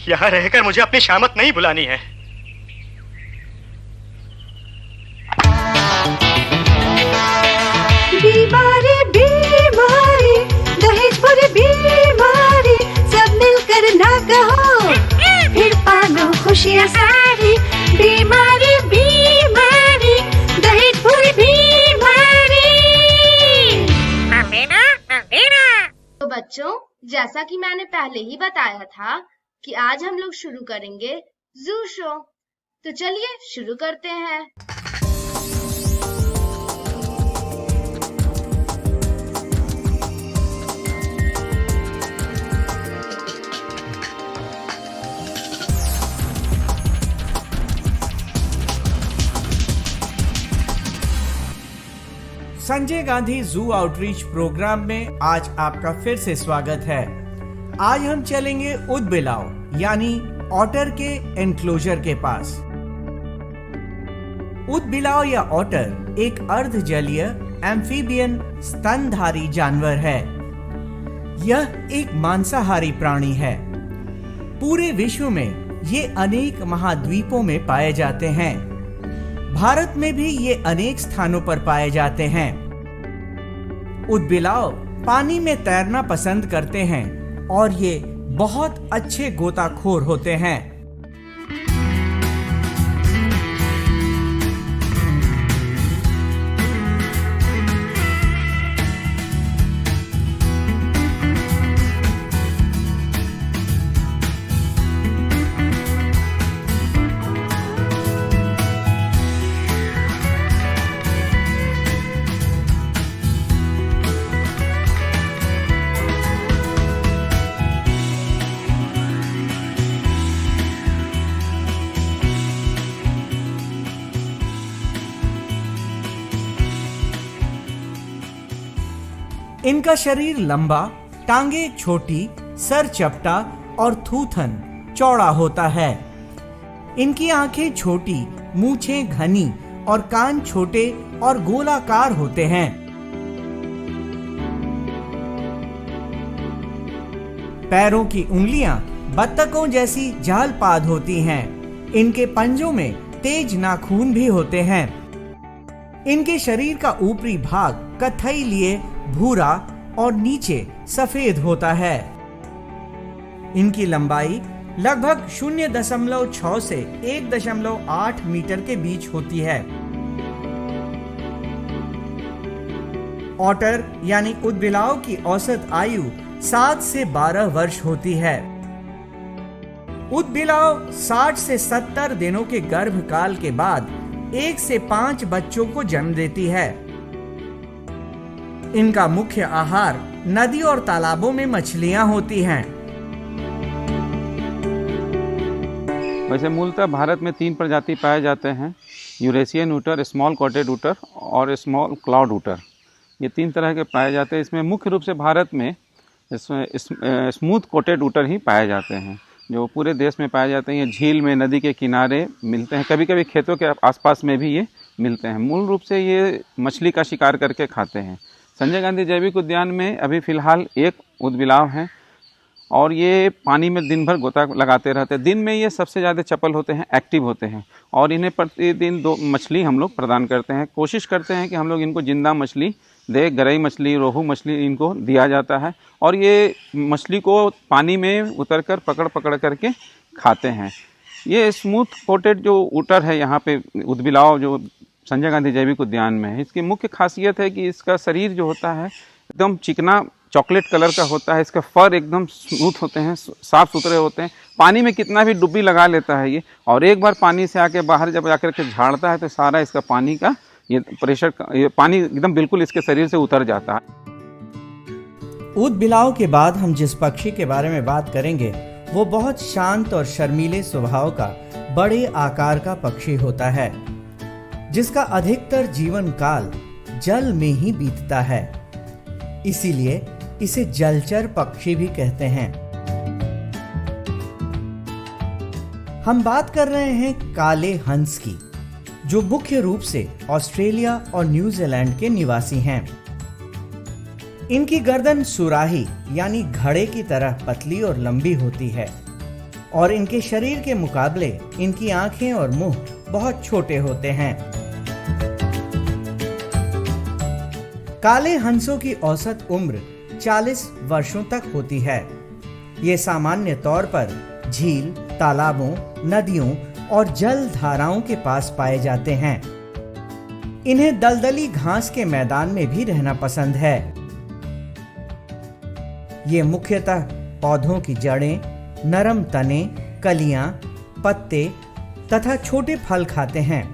[SPEAKER 20] यहाँ रहकर मुझे अपनी शामत नहीं बुलानी है।
[SPEAKER 2] दीवारे
[SPEAKER 1] बच्चों, जैसा कि मैंने पहले ही बताया था कि आज हम लोग शुरू करेंगे जू शो। तो चलिए शुरू करते हैं।
[SPEAKER 3] संजय गांधी जू आउटरीच प्रोग्राम में आज आपका फिर से स्वागत है। आज हम चलेंगे ऊदबिलाव यानी ऑटर के एनक्लोजर के पास। ऊदबिलाव या ऑटर एक अर्धजलीय एम्फीबियन स्तनधारी जानवर है। यह एक मांसाहारी प्राणी है। पूरे विश्व में ये अनेक महाद्वीपों में पाए जाते हैं। भारत में भी ये अनेक स्थानों पर पाए जाते हैं। ऊदबिलाव पानी में तैरना पसंद करते हैं और ये बहुत अच्छे गोताखोर होते हैं। इनका शरीर लंबा, टांगे छोटी, सर चपटा और थूथन चौड़ा होता है। इनकी आंखें छोटी, मूछें घनी और कान छोटे और गोलाकार होते हैं। पैरों की उंगलियां बत्तखों जैसी जालपाद होती हैं। इनके पंजों में तेज नाखून भी होते हैं। इनके शरीर का ऊपरी भाग कत्थई लिए भूरा और नीचे सफेद होता है। इनकी लंबाई लगभग 0.6 से 1.8 मीटर के बीच होती है। ऑटर यानी ऊदबिलाव की औसत आयु 7 से 12 वर्ष होती है। ऊदबिलाव 60 से 70 दिनों के गर्भकाल के बाद 1 से 5 बच्चों को जन्म देती है। इनका मुख्य आहार नदी और तालाबों में मछलियां होती हैं।
[SPEAKER 4] वैसे मूलतः भारत में 3 प्रजाति पाए जाते हैं, यूरेशियन ऊटर, स्मॉल कोटेड ऊटर और स्मॉल क्लाउड ऊटर। ये 3 तरह के पाए जाते हैं। इसमें मुख्य रूप से भारत में स्मूथ कोटेड ऊटर ही पाए जाते हैं, जो पूरे देश में पाए जाते हैं। ये झील में, नदी के किनारे मिलते हैं, कभी कभी खेतों के आसपास में भी ये मिलते हैं। मूल रूप से ये मछली का शिकार करके खाते हैं। संजय गांधी जैविक उद्यान में अभी फिलहाल एक ऊदबिलाव है और ये पानी में दिन भर गोता लगाते रहते हैं। दिन में ये सबसे ज़्यादा चपल होते हैं, एक्टिव होते हैं और इन्हें प्रतिदिन 2 मछली हम लोग प्रदान करते हैं। कोशिश करते हैं कि हम लोग इनको जिंदा मछली दे, गरई मछली, रोहू मछली इनको दिया जाता है और ये मछली को पानी में उतरकर पकड़ करके खाते हैं। ये स्मूथ कोटेड जो ऊटर है यहाँ पे ऊदबिलाव जो संजय गांधी जैविक उद्यान में है, इसकी मुख्य खासियत है कि इसका शरीर जो होता है एकदम चिकना चॉकलेट कलर का होता है। इसका फर एकदम स्मूथ होते हैं, साफ सुथरे होते हैं। पानी में कितना भी डुब्बी लगा लेता है ये, और एक बार पानी से आके बाहर जब आकर के झाड़ता है तो सारा इसका पानी का ये प्रेशर, ये पानी एकदम बिल्कुल इसके शरीर से उतर जाता है।
[SPEAKER 3] ऊदबिलाव के बाद हम जिस पक्षी के बारे में बात करेंगे वो बहुत शांत और शर्मीले स्वभाव का बड़े आकार का पक्षी होता है, जिसका अधिकतर जीवन काल जल में ही बीतता है। इसीलिए इसे जलचर पक्षी भी कहते हैं। हम बात कर रहे हैं काले हंस की, जो मुख्य रूप से ऑस्ट्रेलिया और न्यूजीलैंड के निवासी हैं। इनकी गर्दन सुराही यानी घड़े की तरह पतली और लंबी होती है और इनके शरीर के मुकाबले इनकी आंखें और मुंह बहुत छोटे होते हैं। काले हंसों की औसत उम्र 40 वर्षों तक होती है। ये सामान्य तौर पर झील, तालाबों, नदियों और जल धाराओं के पास पाए जाते हैं। इन्हें दलदली घास के मैदान में भी रहना पसंद है। ये मुख्यतः पौधों की जड़ें, नरम तने, कलियां, पत्ते तथा छोटे फल खाते हैं।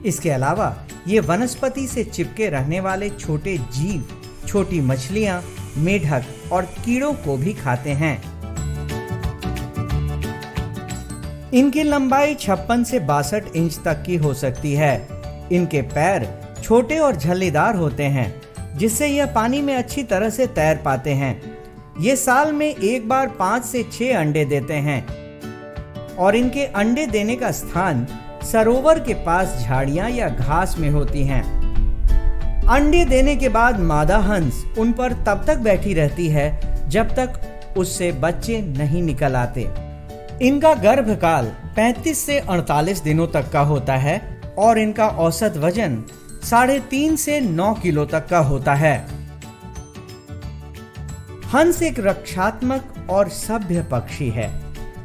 [SPEAKER 3] इसके अलावा ये वनस्पति से चिपके रहने वाले छोटे जीव, छोटी मछलियां, मेढक और कीड़ों को भी खाते हैं। इनकी लंबाई 56 से 62 इंच तक की हो सकती है। इनके पैर छोटे और झल्लीदार होते हैं, जिससे यह पानी में अच्छी तरह से तैर पाते हैं। ये साल में एक बार 5 से 6 अंडे देते हैं और इनके अंडे देने का स्थान सरोवर के पास झाड़ियां या घास में होती हैं। अंडे देने के बाद मादा हंस उन पर तब तक बैठी रहती है जब तक उससे बच्चे नहीं निकल आते। इनका गर्भकाल 35 से 48 दिनों तक का होता है और इनका औसत वजन 3.5 से 9 किलो तक का होता है। हंस एक रक्षात्मक और सभ्य पक्षी है।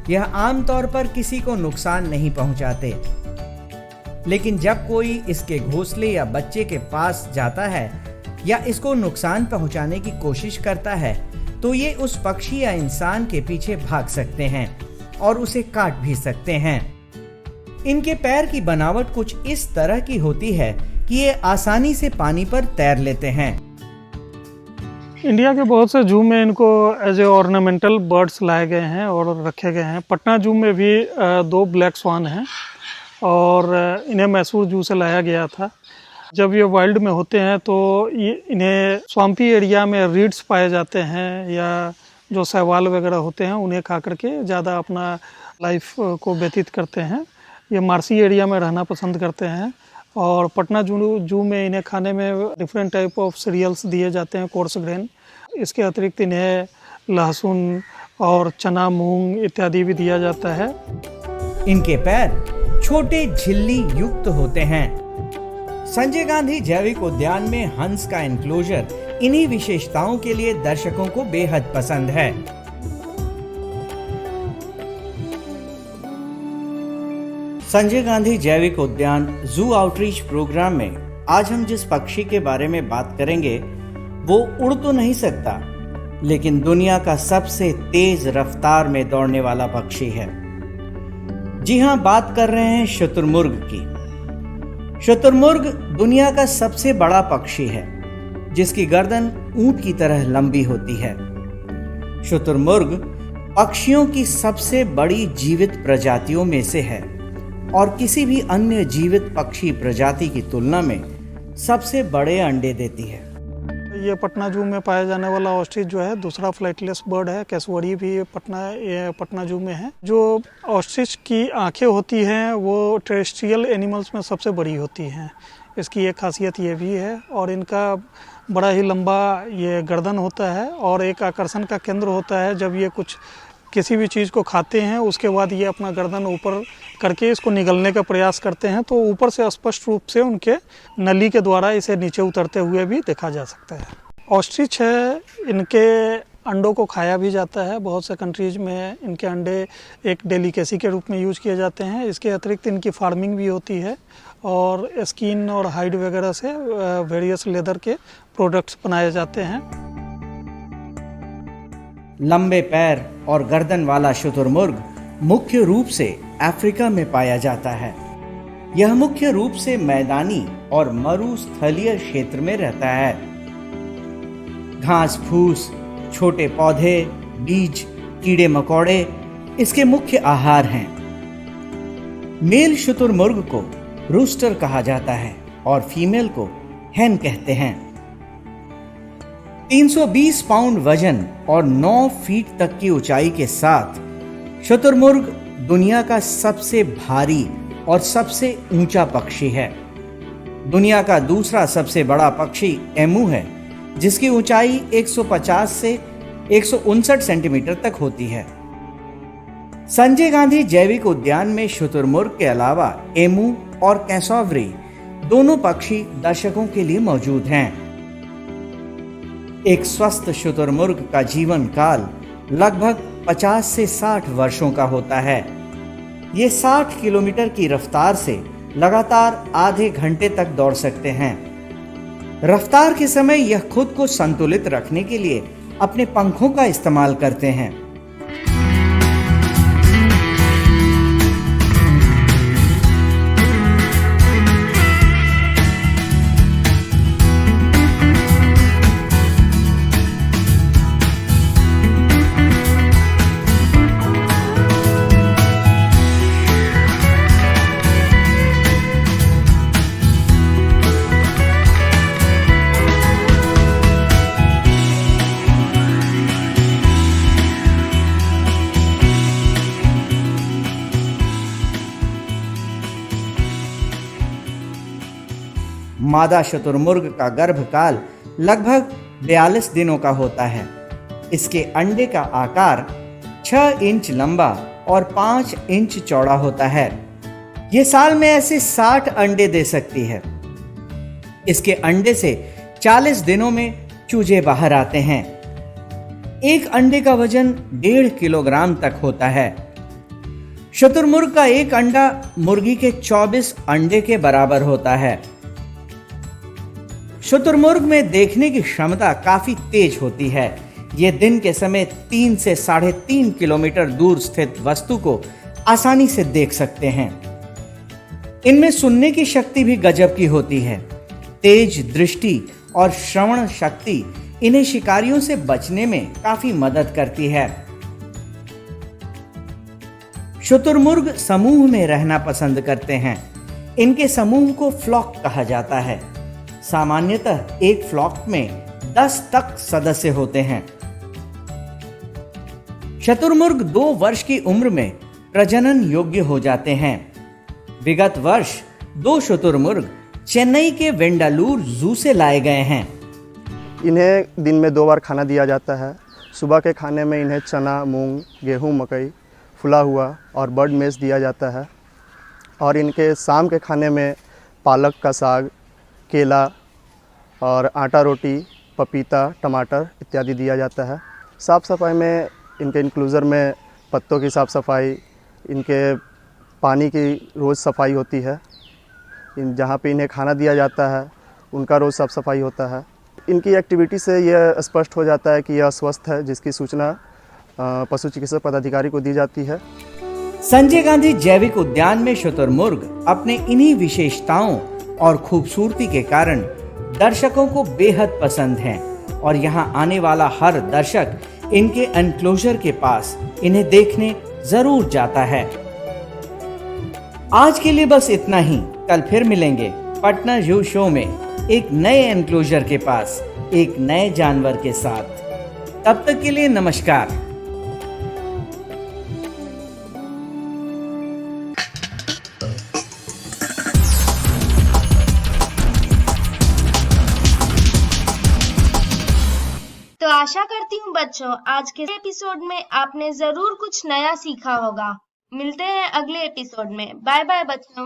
[SPEAKER 3] यह आमतौर पर किसी को नुकसान नहीं पहुंचाते, लेकिन जब कोई इसके घोंसले या बच्चे के पास जाता है या इसको नुकसान पहुंचाने की कोशिश करता है तो ये उस पक्षी या इंसान के पीछे भाग सकते हैं और उसे काट भी सकते हैं। इनके पैर की बनावट कुछ इस तरह की होती है कि ये आसानी से पानी पर तैर लेते हैं।
[SPEAKER 5] इंडिया के बहुत से जू में इनको एज ए ऑर्नामेंटल बर्ड्स लाए गए हैं और रखे गए हैं। पटना जू में भी 2 ब्लैक स्वान हैं और इन्हें मैसूर जू से लाया गया था। जब ये वाइल्ड में होते हैं तो इन्हें स्वाम्पी एरिया में रीड्स पाए जाते हैं या जो शैवाल वगैरह होते हैं उन्हें खा करके ज़्यादा अपना लाइफ को व्यतीत करते हैं। ये मार्सी एरिया में रहना पसंद करते हैं और पटना जू में इन्हें खाने में डिफरेंट टाइप ऑफ सीरियल्स दिए जाते हैं, कोर्स ग्रेन। इसके अतिरिक्त इन्हें लहसुन और चना, मूंग इत्यादि भी दिया जाता है।
[SPEAKER 3] इनके पैर छोटे झिल्ली युक्त होते हैं। संजय गांधी जैविक उद्यान में हंस का एनक्लोजर इन्हीं विशेषताओं के लिए दर्शकों को बेहद पसंद है। संजय गांधी जैविक उद्यान जू आउटरीच प्रोग्राम में आज हम जिस पक्षी के बारे में बात करेंगे वो उड़ तो नहीं सकता, लेकिन दुनिया का सबसे तेज रफ्तार में दौड़ने वाला पक्षी है। जी हां, बात कर रहे हैं शुतुरमुर्ग की। शुतुरमुर्ग दुनिया का सबसे बड़ा पक्षी है, जिसकी गर्दन ऊंट की तरह लंबी होती है। शुतुरमुर्ग पक्षियों की सबसे बड़ी जीवित प्रजातियों में से है और किसी भी अन्य जीवित पक्षी प्रजाति की तुलना में सबसे बड़े अंडे देती है।
[SPEAKER 5] ये पटना जू में पाया जाने वाला ऑस्ट्रिच जो है दूसरा फ्लाइटलेस बर्ड है। कैसुअरी भी पटना जू में है। जो ऑस्ट्रिच की आंखें होती हैं वो टेरेस्ट्रियल एनिमल्स में सबसे बड़ी होती हैं। इसकी एक खासियत ये भी है और इनका बड़ा ही लंबा ये गर्दन होता है और एक आकर्षण का केंद्र होता है। जब ये किसी भी चीज़ को खाते हैं उसके बाद ये अपना गर्दन ऊपर करके इसको निगलने का प्रयास करते हैं तो ऊपर से स्पष्ट रूप से उनके नली के द्वारा इसे नीचे उतरते हुए भी देखा जा सकता है। ऑस्ट्रिच है, इनके अंडों को खाया भी जाता है। बहुत से कंट्रीज में इनके अंडे एक डेलिकेसी के रूप में यूज किए जाते हैं। इसके अतिरिक्त इनकी फार्मिंग भी होती है और स्किन और हाइड वगैरह से वेरियस लेदर के प्रोडक्ट्स बनाए जाते हैं।
[SPEAKER 3] लंबे पैर और गर्दन वाला शुतुरमुर्ग मुख्य रूप से अफ्रीका में पाया जाता है। यह मुख्य रूप से मैदानी और मरुस्थलीय क्षेत्र में रहता है। घास फूस, छोटे पौधे, बीज, कीड़े मकोड़े इसके मुख्य आहार हैं। मेल शुतुरमुर्ग को रूस्टर कहा जाता है और फीमेल को हेन कहते हैं। 320 पाउंड वजन और 9 फीट तक की ऊंचाई के साथ शुतुरमुर्ग दुनिया का सबसे भारी और सबसे ऊंचा पक्षी है। दुनिया का दूसरा सबसे बड़ा पक्षी एमू है, जिसकी ऊंचाई 150 से 159 सेंटीमीटर तक होती है। संजय गांधी जैविक उद्यान में शुतुरमुर्ग के अलावा एमू और कैसोवरी दोनों पक्षी दर्शकों के लिए मौजूद हैं। एक स्वस्थ शुतुरमुर्ग का जीवन काल लगभग 50 से 60 वर्षों का होता है। ये 60 किलोमीटर की रफ्तार से लगातार आधे घंटे तक दौड़ सकते हैं। रफ्तार के समय यह खुद को संतुलित रखने के लिए अपने पंखों का इस्तेमाल करते हैं। मादा शुतुरमुर्ग का गर्भकाल लगभग 42 दिनों का होता है। इसके अंडे का आकार 6 इंच लंबा और 5 इंच चौड़ा होता है। यह साल में ऐसे 60 अंडे दे सकती है। इसके अंडे से 40 दिनों में चूजे बाहर आते हैं। एक अंडे का वजन 1.5 किलोग्राम तक होता है। शुतुरमुर्ग का एक अंडा मुर्गी के 24 अंडे के बराबर होता है। शुतुरमुर्ग में देखने की क्षमता काफी तेज होती है। ये दिन के समय 3 से 3.5 किलोमीटर दूर स्थित वस्तु को आसानी से देख सकते हैं। इनमें सुनने की शक्ति भी गजब की होती है। तेज दृष्टि और श्रवण शक्ति इन्हें शिकारियों से बचने में काफी मदद करती है। शुतुरमुर्ग समूह में रहना पसंद करते हैं। इनके समूह को फ्लॉक कहा जाता है। सामान्यतः एक फ्लॉक में 10 तक सदस्य होते हैं। शुतुरमुर्ग 2 वर्ष की उम्र में प्रजनन योग्य हो जाते हैं। विगत वर्ष 2 शुतुरमुर्ग चेन्नई के वेंडालूर जू से लाए गए हैं।
[SPEAKER 6] इन्हें दिन में 2 बार खाना दिया जाता है। सुबह के खाने में इन्हें चना, मूंग, गेहूं, मकई, फुला हुआ और बर्ड मेस दिया जाता है। और इनके शाम के खाने में पालक का साग, केला और आटा रोटी, पपीता, टमाटर इत्यादि दिया जाता है। साफ़ सफाई में इनके इंक्लूज़र में पत्तों की साफ़ सफाई, इनके पानी की रोज़ सफाई होती है। जहाँ पे इन्हें खाना दिया जाता है उनका रोज़ साफ़ सफाई होता है। इनकी एक्टिविटी से यह स्पष्ट हो जाता है कि यह स्वस्थ है, जिसकी सूचना पशु चिकित्सक पदाधिकारी को दी जाती है।
[SPEAKER 3] संजय गांधी जैविक उद्यान में शुतुरमुर्ग अपने इन्हीं विशेषताओं और खूबसूरती के कारण दर्शकों को बेहद पसंद हैं और यहाँ आने वाला हर दर्शक इनके एनक्लोजर के पास इन्हें देखने जरूर जाता है। आज के लिए बस इतना ही। कल फिर मिलेंगे पटना जू शो में एक नए एनक्लोजर के पास एक नए जानवर के साथ। तब तक के लिए नमस्कार।
[SPEAKER 1] तो आशा करती हूँ बच्चों आज के एपिसोड में आपने जरूर कुछ नया सीखा होगा। मिलते हैं अगले एपिसोड में। बाय बाय बच्चों।